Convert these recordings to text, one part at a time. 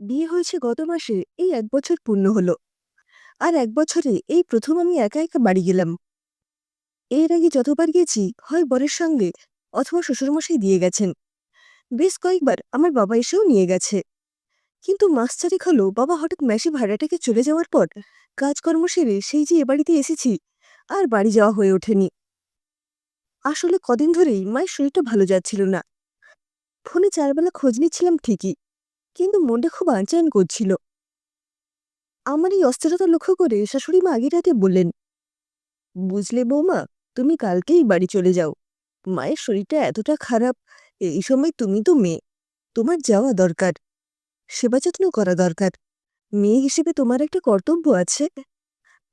বিয়ে হয়েছে গত মাসে, এই ১ বছর পূর্ণ হলো। আর ১ বছরে এই প্রথম আমি একা, একা বাড়ি গেলাম। এর আগে যতবার গেছি, হয় বরের সঙ্গে অথবা শ্বশুরমশাই দিয়ে গেছেন। বেশ কয়েকবার আমার বাবা এসেও নিয়ে গেছে। কিন্তু মাস ৪ হলো বাবা হঠাৎ মেসে ভাড়াটেকে চলে যাওয়ার পর কাজকর্ম সেরে সেই যে এ বাড়িতে এসেছি, আর বাড়ি যাওয়া হয়ে ওঠেনি। আসলে কদিন ধরেই মায়ের শরীরটা ভালো যাচ্ছিল না। ফোনে ৪ বেলা খোঁজ নিচ্ছিলাম ঠিকই, কিন্তু মনটা খুব আনচান করছিল। আমার এই অস্থিরতা লক্ষ্য করে শাশুড়ি মা আগের রাতে বললেন, বুঝলে বৌমা, তুমি কালকেই বাড়ি চলে যাও। মায়ের শরীরটা এতটা খারাপ, এই সময় তুমি তো মেয়ে, তোমার যাওয়া দরকার, সেবা যত্ন করা দরকার। মেয়ে হিসেবে তোমার একটা কর্তব্য আছে।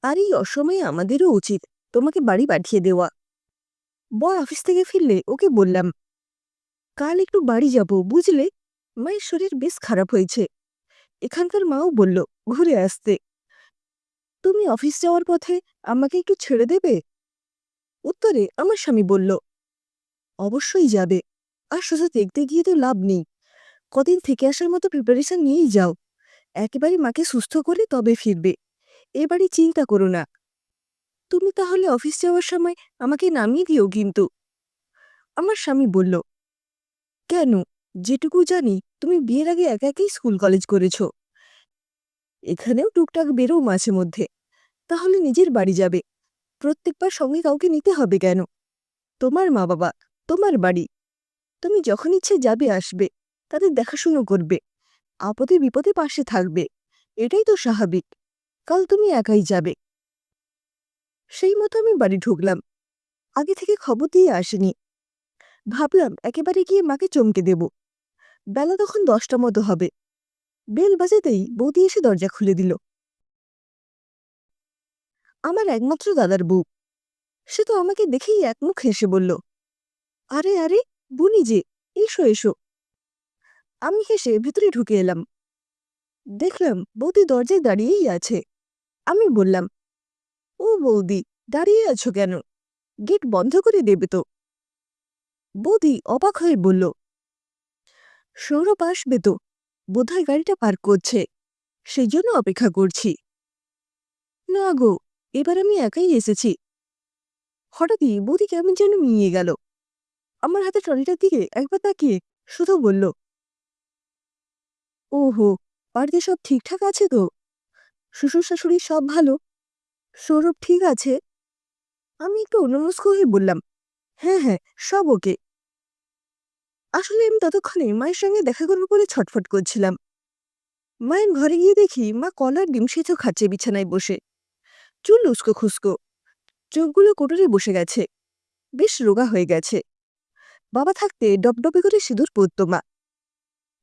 আর এই অসময়ে আমাদেরও উচিত তোমাকে বাড়ি পাঠিয়ে দেওয়া। বর অফিস থেকে ফিরলে ওকে বললাম, কাল একটু বাড়ি যাব বুঝলে, মায়ের শরীর বেশ খারাপ হয়েছে। এখানকার মাও বলল ঘুরে আসতে। তুমি অফিস যাওয়ার পথে আমাকে একটু ছেড়ে দেবে? উত্তরে আমার স্বামী বলল, অবশ্যই যাবে। আর শুধু দেখতে গিয়ে তো লাভ নেই, কদিন থেকে আসার মতো প্রিপারেশন নিয়েই যাও। একেবারে মাকে সুস্থ করে তবে ফিরবে। এবারে চিন্তা করো না। তুমি তাহলে অফিস যাওয়ার সময় আমাকে নামিয়ে দিও কিন্তু। আমার স্বামী বলল, কেন? যেটুকু জানি তুমি বিয়ের আগে একা একাই স্কুল কলেজ করেছ, এখানেও টুকটাক বেরো মাঝে মধ্যে। তাহলে নিজের বাড়ি যাবে, প্রত্যেকবার সঙ্গে কাউকে নিতে হবে কেন? তোমার মা বাবা, তোমার বাড়ি, তুমি যখন ইচ্ছে যাবে আসবে, তাদের দেখাশুনো করবে, আপদে বিপদে পাশে থাকবে। এটাই তো স্বাভাবিক। কাল তুমি একাই যাবে। সেই মতো আমি বাড়ি ঢুকলাম। আগে থেকে খবর দিয়ে আসেনি। ভাবলাম একেবারে গিয়ে মাকে চমকে দেব। বেলা তখন ১০টা মতো হবে। বেল বাজাতেই বৌদি এসে দরজা খুলে দিল। আমার একমাত্র দাদার বউ। সে তো আমাকে দেখেই একমুখ হেসে বলল, আরে আরে, বুনি যে, এসো এসো। আমি হেসে ভেতরে ঢুকে এলাম। দেখলাম বৌদি দরজায় দাঁড়িয়েই আছে। আমি বললাম, ও বৌদি, দাঁড়িয়ে আছো কেন? গেট বন্ধ করে দেবে তো? বৌদি অবাক হয়ে বলল, সৌরভ আসবে তো, বোধহয় গাড়িটা পার্ক করছে, সেই জন্য অপেক্ষা করছি। না গো, এবার আমি একাই এসেছি। হঠাৎই বৌদি কেমন যেন মিয়ে গেল। আমার হাতে ট্রলিটার দিকে একবার তাকিয়ে শুধু বলল, ওহো, বাড়িতে সব ঠিকঠাক আছে তো? শ্বশুর শাশুড়ি সব ভালো? সৌরভ ঠিক আছে? আমি একটু অন্যমনস্ক হয়ে বললাম, হ্যাঁ হ্যাঁ, সব ওকে। আসলে আমি ততক্ষণে মায়ের সঙ্গে দেখা করবো বলে ছটফট করছিলাম। মায়ের ঘরে গিয়ে দেখি মা কলার ডিম সেদ্ধ খাচ্ছে বিছানায় বসে। চুল উস্কো খুস্কো, চোখগুলো কোটরে বসে গেছে, বেশ রোগা হয়ে গেছে। বাবা থাকতে ডবডবে করে সিঁদুর পরত মা।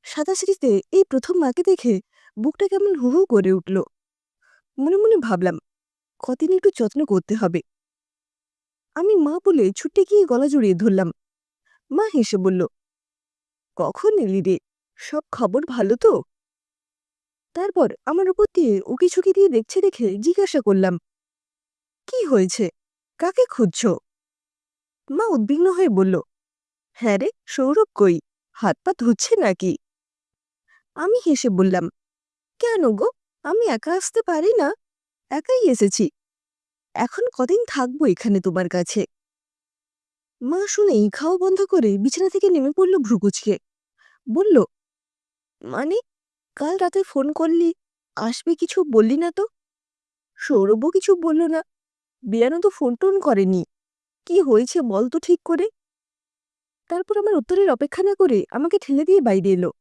সাদা সিঁড়িতে এই প্রথম মাকে দেখে বুকটা কেমন হু হু করে উঠল। মনে মনে ভাবলাম, কদিন একটু যত্ন করতে হবে। আমি মা বলে ছুটে গিয়ে গলা জড়িয়ে ধরলাম। মা হেসে বলল, কখন এলি রে? সব খবর ভালো তো? তারপর আমার উপর দিয়ে উকি ঝুঁকি দিয়ে দেখছে দেখে জিজ্ঞাসা করলাম, কি হয়েছে? কাকে খুঁজছ? মা উদ্বিগ্ন হয়ে বলল, হ্যাঁ রে, সৌরভ কই? হাত পা ধুচ্ছে নাকি? আমি হেসে বললাম, কেন গো, আমি একা আসতে পারি না? একাই এসেছি। এখন কদিন থাকবো এখানে তোমার কাছে। মা শুনেই খাওয়া বন্ধ করে বিছানা থেকে নেমে পড়ল ভ্রুকুচকে। বলল, মানে, কাল রাতে ফোন করলি, আসবে কিছু বললি না তো? সৌরভও কিছু বলল না, বিয়ানও তো ফোন টোন করেনি। কি হয়েছে বল তো ঠিক করে। তারপর আমার উত্তরের অপেক্ষা না করে আমাকে ঠেলে দিয়ে বাইরে এলো।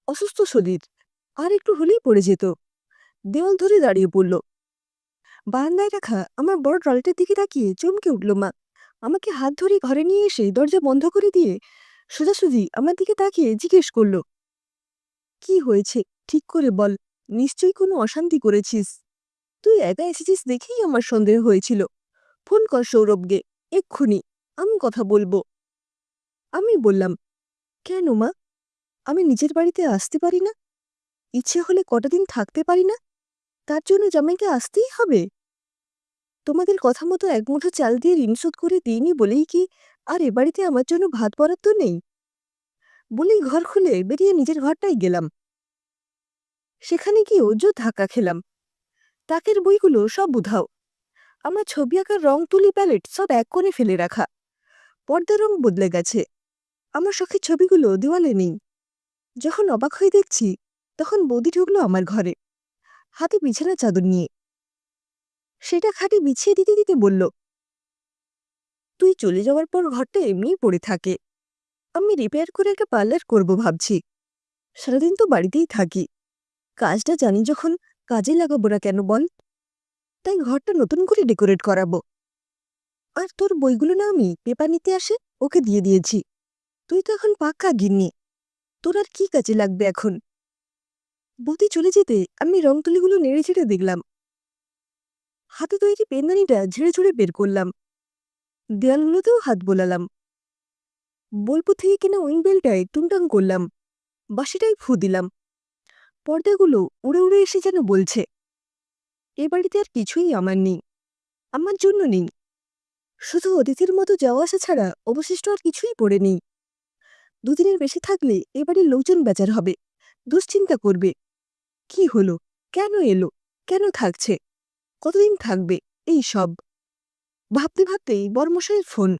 অসুস্থ শরীর, আর একটু হলেই পড়ে যেত। দেওয়াল ধরে দাঁড়িয়ে পড়ল। বারান্দায় রাখা আমার বড় ট্রলিটার দিকে তাকিয়ে চমকে উঠল মা। আমাকে হাত ধরে ঘরে নিয়ে এসে দরজা বন্ধ করে দিয়ে সোজাসুজি আমার দিকে তাকিয়ে জিজ্ঞেস করল, কি হয়েছে ঠিক করে বল, নিশ্চয়ই কোনো অশান্তি করেছিস। তুই একা এসেছিস দেখেই আমার সন্দেহ হয়েছিল। ফোন কর সৌরভকে, এক্ষুনি, আমি কথা বলবো। আমি বললাম, কেন মা, আমি নিজের বাড়িতে আসতে পারি না? ইচ্ছে হলে কটা দিন থাকতে পারি না? তার জন্য জামাইকে আসতেই হবে? তোমাদের কথা মতো এক মুঠো চাল দিয়ে ঋণ শোধ করে দিইনি বলেই কি আর এ বাড়িতে আমার জন্য ভাত বরাদ্দ নেই? বলেই ঘর খুলে বেরিয়ে নিজের ঘরটাই গেলাম। সেখানে গিয়েও ধাক্কা খেলাম। তাকের বইগুলো সব উধাও। আমার ছবি আঁকার রং তুলি প্যালেট সব এক কোণে ফেলে রাখা। পর্দার রং বদলে গেছে। আমার শখের ছবিগুলো দেওয়ালে নেই। যখন অবাক হয়ে দেখছি, তখন বৌদি ঢুকলো আমার ঘরে, হাতে বিছানা চাদর নিয়ে। সেটা খাটে বিছিয়ে দিতে দিতে বলল, তুই চলে যাওয়ার পর ঘরটা এমনিই পড়ে থাকে। আমি রিপেয়ার করে একটা পার্লার করব ভাবছি। সারাদিন তো বাড়িতেই থাকি। কাজটা জানি যখন, কাজে লাগাবো না কেন বল? তাই ঘরটা নতুন করে ডেকোরেট করাবো। আর তোর বইগুলো না আমি পেপার নিতে আসে ওকে দিয়ে দিয়েছি। তুই তো এখন পাক্কা গিন্নি, তোর আর কি কাজে লাগবে এখন? বৌদি চলে যেতে আমি রং তুলিগুলো নেড়ে ঝেড়ে দেখলাম। হাতে তৈরি পেনদানিটা ঝেড়ে ঝুড়ে বের করলাম। দেয়ালগুলোতেও হাত বোলালাম। বোলপুর থেকে কেনা উইং বেলটায় টুংটাং করলাম। বাঁশিটায় ফু দিলাম। পর্দাগুলো উড়ে উড়ে এসে যেন বলছে, এ বাড়িতে আর কিছুই আমার নেই, আমার জন্য নেই। শুধু অতিথির মতো যাওয়া আসা ছাড়া অবশিষ্ট আর কিছুই পড়ে নেই। দুদিনের বেশি থাকলে এ বাড়ির লোকজন বেচার হবে, দুশ্চিন্তা করবে। কি হলো, কেন এলো, কেন থাকছে, কতদিন থাকবে, এই সব ভাবতে ভাবতেই বরমশাইয়ের ফোন।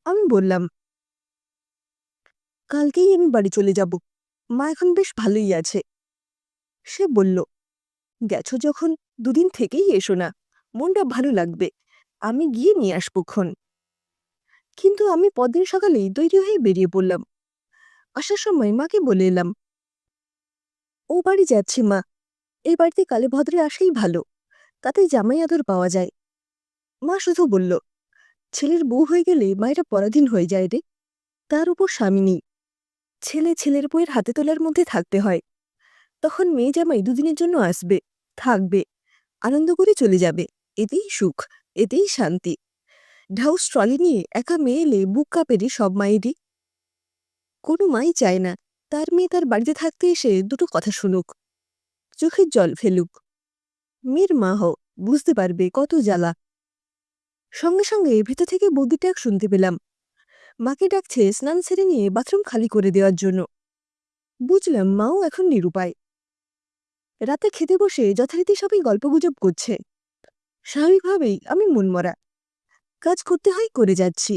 আমি বললাম, কালকেই আমি বাড়ি চলে যাব, মা এখন বেশ ভালোই আছে। সে বলল, গেছো যখন দুদিন থেকেই এসো না, মনটা ভালো লাগবে, আমি গিয়ে নিয়ে আসবো ক্ষণ। কিন্তু আমি পরদিন সকালেই তৈরি হয়ে বেরিয়ে পড়লাম। আসার সময় মাকে বলে এলাম, ও বাড়ি যাচ্ছি মা, এই বাড়িতে কালে ভদ্রে আসাই ভালো, তাতে জামাই আদর পাওয়া যায়। মা শুধু বলল, ছেলের বউ হয়ে গেলে মায়েরা পরাধীন হয়ে যায় রে, তার উপর স্বামী নেই। ছেলে ছেলের বউয়ের হাতে তোলার মধ্যে থাকতে হয়। তখন মেয়ে জামাই দুদিনের জন্য আসবে, থাকবে, আনন্দ করে চলে যাবে, এতেই সুখ, এতেই শান্তি। ঢাউস ট্রলি নিয়ে একা মেয়ে এলে বুক কাঁপেরে সব মায়েরই। কোনো মাই চায় না তার মেয়ে তার বাড়িতে থাকতে এসে দুটো কথা শুনুক, চোখের জল ফেলুক। মেয়ের মা হও, বুঝতে পারবে কত জ্বালা। সঙ্গে সঙ্গে ভেতর থেকে বৌদির ডাক শুনতে পেলাম। মাকে ডাকছে স্নান সেরে নিয়ে বাথরুম খালি করে দেওয়ার জন্য। বুঝলাম মাও এখন নিরুপায়। রাতে খেতে বসে যথারীতি সবাই গল্পগুজব করছে। স্বাভাবিকভাবেই আমি মনমরা, কাজ করতে হয় করে যাচ্ছি।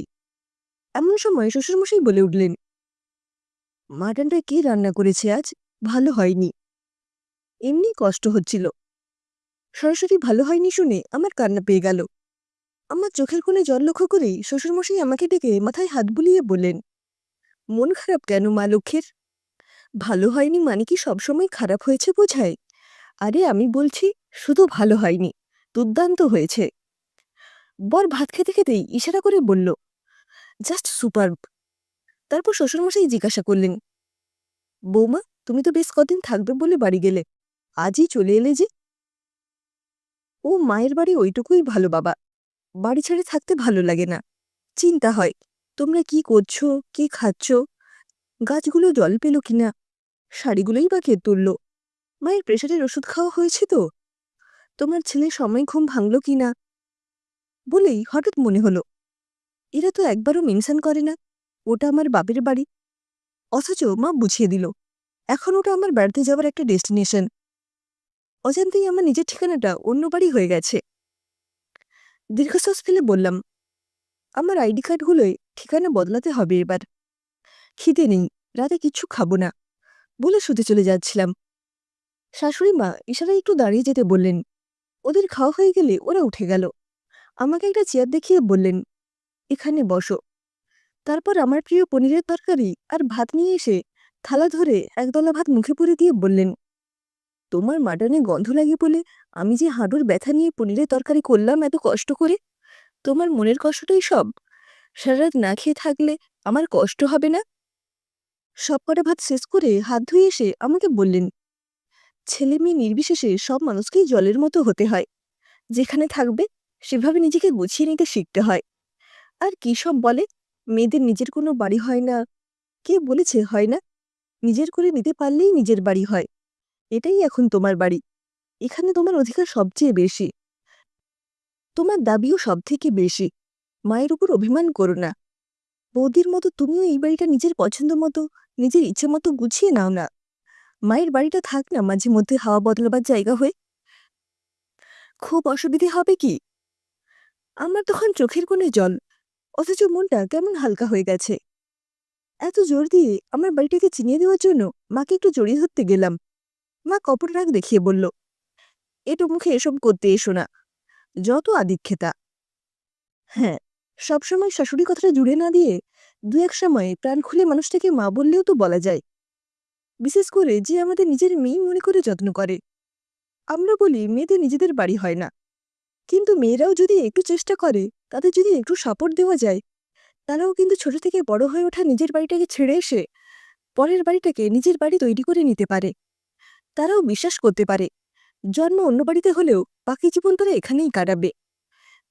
এমন সময় শ্বশুরমশাই বলে উঠলেন, মাটনটা কে রান্না করেছে আজ, ভালো হয়নি। এমনি কষ্ট হচ্ছিল। সরাসরি ভালো হয়নি শুনে আমার কান্না পেয়ে গেল। আমার চোখের কোণে জল লক্ষ্য করেই শ্বশুরমশাই আমাকে ডেকে মাথায় হাত বুলিয়ে বললেন, মন খারাপ কেন মা লক্ষ্মীর? ভালো হয়নি মানে কি সবসময় খারাপ হয়েছে বোঝায়? আরে আমি বলছি, শুধু ভালো হয়নি, দুর্দান্ত হয়েছে। বর ভাত খেতে খেতেই ইশারা করে বলল, জাস্ট সুপারব। তারপর শ্বশুরমশাই জিজ্ঞাসা করলেন, বৌমা তুমি তো বেশ কদিন থাকবে বলে বাড়ি গেলে, আজই চলে এলে যে? ও মায়ের বাড়ি ওইটুকুই ভালো বাবা, বাড়ি ছেড়ে থাকতে ভালো লাগে না। চিন্তা হয়, তোমরা কি করছো, কি খাচ্ছ, গাছগুলো জল পেল কিনা, শাড়িগুলোই বা কে তুলল, মায়ের প্রেশারের ওষুধ খাওয়া হয়েছে তো, তোমার ছেলে সময় ঘুম ভাঙল কিনা। বলেই হঠাৎ মনে হলো, এরা তো একবারও মেনশন করে না ওটা আমার বাপের বাড়ি। অথচ মা বুঝিয়ে দিল, এখন ওটা আমার বেড়াতে যাওয়ার একটা ডেস্টিনেশন। অজান্তেই আমার নিজের ঠিকানাটা অন্য বাড়ি হয়ে গেছে। দীর্ঘশ্বাস ফেলে বললাম, আমার আইডি কার্ডগুলোয় ঠিকানা বদলাতে হবে এবার। খিদে নেই, রাতে কিচ্ছু খাবো না বলে শুতে চলে যাচ্ছিলাম। শাশুড়ি মা ইশারায় একটু দাঁড়িয়ে যেতে বললেন। ওদের খাওয়া হয়ে গেলে ওরা উঠে গেল। আমাকে একটা চেয়ার দেখিয়ে বললেন, এখানে বসো। তারপর আমার প্রিয় পনিরের তরকারি আর ভাত নিয়ে এসে থালা ধরে একদলা ভাত মুখে পুরে দিয়ে বললেন, তোমার মাটনে গন্ধ লাগে বলে আমি যে হাঁটুর ব্যথা নিয়ে পনিরের তরকারি করলাম এত কষ্ট করে, তোমার মনের কষ্টটাই সব। সারা রাত না খেয়ে থাকলে আমার কষ্ট হবে না? সব কটা ভাত শেষ করে হাত ধুয়ে এসে আমাকে বললেন, ছেলে মেয়ে নির্বিশেষে সব মানুষকেই জলের মতো হতে হয়। যেখানে থাকবে সেভাবে নিজেকে গুছিয়ে নিতে শিখতে হয়। আর কি সব বলে, মেয়েদের নিজের কোনো বাড়ি হয় না। কে বলেছে হয় না? নিজের করে নিতে পারলেই নিজের বাড়ি হয়। এটাই এখন তোমার বাড়ি, এখানে তোমার অধিকার সবচেয়ে বেশি, তোমার দাবিও সব থেকে বেশি। মায়ের উপর অভিমান করো না। বৌদির মতো তুমিও এই বাড়িটা নিজের পছন্দ মতো, নিজের ইচ্ছে মতো গুছিয়ে নাও না। মায়ের বাড়িটা থাক না মাঝে মধ্যে হাওয়া বদলাবার জায়গা হয়ে। খুব অসুবিধে হবে কি? আমার তখন চোখের কোণে জল, অথচ মনটা কেমন হালকা হয়ে গেছে। এত জোর দিয়ে আমার বাড়িটাকে চিনিয়ে দেওয়ার জন্য মাকে একটু জড়িয়ে ধরতে গেলাম। মা কপট রাগ দেখিয়ে বলল, এটো মুখে এসব করতে এসো না, যত আদিক্ষেতা। হ্যাঁ, সবসময় শাশুড়ি কথাটা জুড়ে না দিয়ে দু এক সময় প্রাণ খুলে মানুষটাকে মা বললেও তো বলা যায়, বিশেষ করে যে আমাদের নিজের মেয়ে মনে করে যত্ন করে। আমরা বলি মেয়েদের নিজেদের বাড়ি হয় না, কিন্তু মেয়েরাও যদি একটু চেষ্টা করে, তাদের যদি একটু সাপোর্ট দেওয়া যায়, তারাও কিন্তু ছোট থেকে বড় হয়ে ওঠা নিজের বাড়িটাকে ছেড়ে এসে পরের বাড়িটাকে নিজের বাড়ি তৈরি করে নিতে পারে। তারাও বিশ্বাস করতে পারে জন্ম অন্য বাড়িতে হলেও বাকি জীবন তারা এখানেই কাটাবে।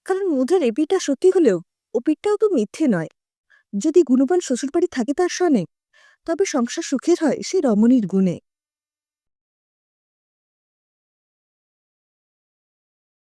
কারণ মুদ্রার এ পিঠটা সত্যি হলেও ও পিঠটাও তো মিথ্যে নয়। যদি গুণবান শ্বশুরবাড়ি থাকে তার সনে, তবে সংসার সুখের হয় সে রমণীর গুণে।